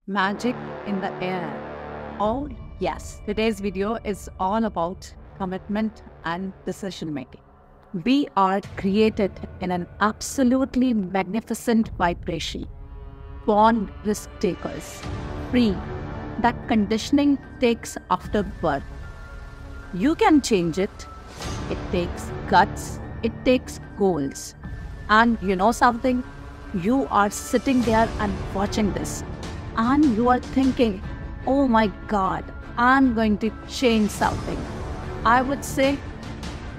Magic in the air. Oh, yes. Today's video is all about commitment and decision making. We are created in an absolutely magnificent vibration. Born risk takers, free. That conditioning takes after birth. You can change it. It takes guts. It takes goals. And you know something? You are sitting there and watching this. And you are thinking, oh my God, I'm going to change something. I would say,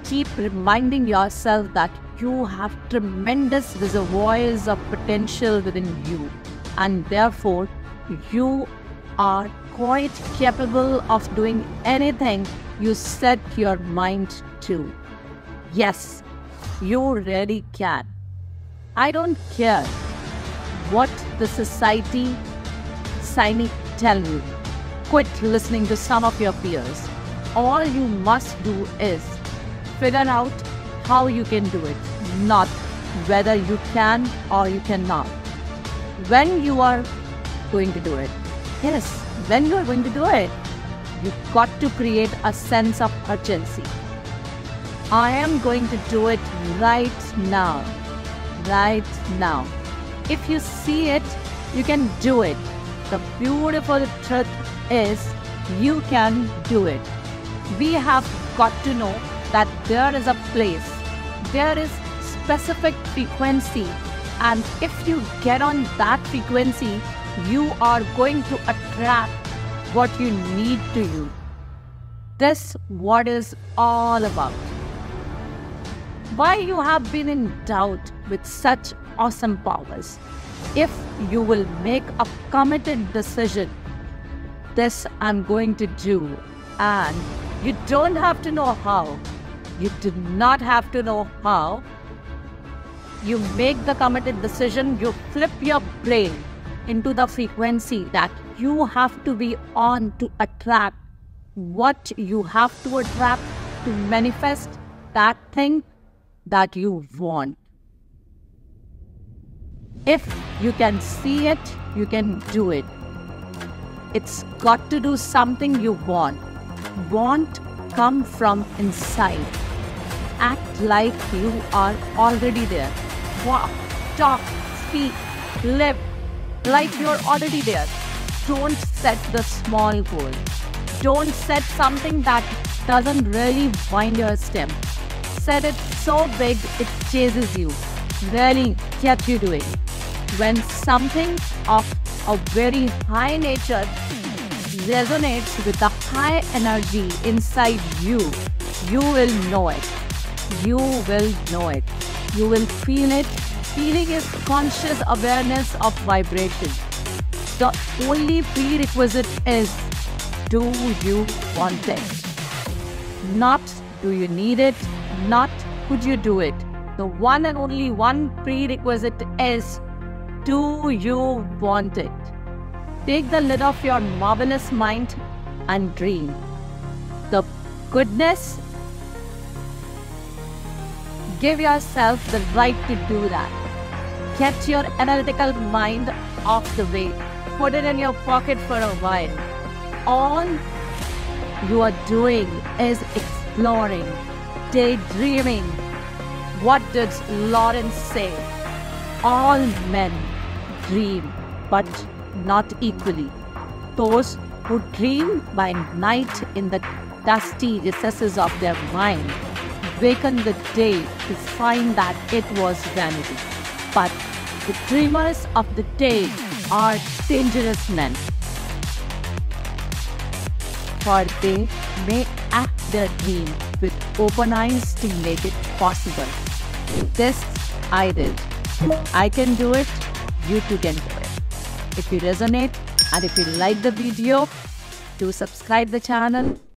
keep reminding yourself that you have tremendous reservoirs of potential within you. And therefore, you are quite capable of doing anything you set your mind to. Yes, you really can. I don't care what the society tell you. Quit listening to some of your peers. All you must do is figure out how you can do it, not whether you can or you cannot. When you are going to do it. Yes, when you are going to do it, you've got to create a sense of urgency. I am going to do it right now. Right now. If you see it, you can do it. The beautiful truth is you can do it. We have got to know that there is a place, there is specific frequency, and if you get on that frequency, you are going to attract what you need to you. This what is all about. Why you have been in doubt with such awesome powers? If you will make a committed decision, this I'm going to do, and you don't have to know how. You do not have to know how. You make the committed decision, you flip your brain into the frequency that you have to be on to attract what you have to attract to manifest that thing that you want. If you can see it, you can do it. It's got to do something you want. Want come from inside. Act like you are already there. Walk, talk, speak, live like you're already there. Don't set the small goal. Don't set something that doesn't really wind your stem. Set it so big it chases you. Really get you doing. When something of a very high nature resonates with the high energy inside you, you will know it. You will know it. You will feel it. Feeling is conscious awareness of vibration. The only prerequisite is, do you want it? Not do you need it, not could you do it. The one and only one prerequisite is, do you want it? Take the lid off your marvelous mind and dream. The goodness, give yourself the right to do that. Get your analytical mind off the way. Put it in your pocket for a while. All you are doing is exploring, daydreaming. What did Lawrence say? All men dream, but not equally. Those who dream by night in the dusty recesses of their mind waken the day to find that it was vanity. But the dreamers of the day are dangerous men, for they may act their dream with open eyes to make it possible. This I did. I can do it, you too can do it. If you resonate and if you like the video, do subscribe the channel.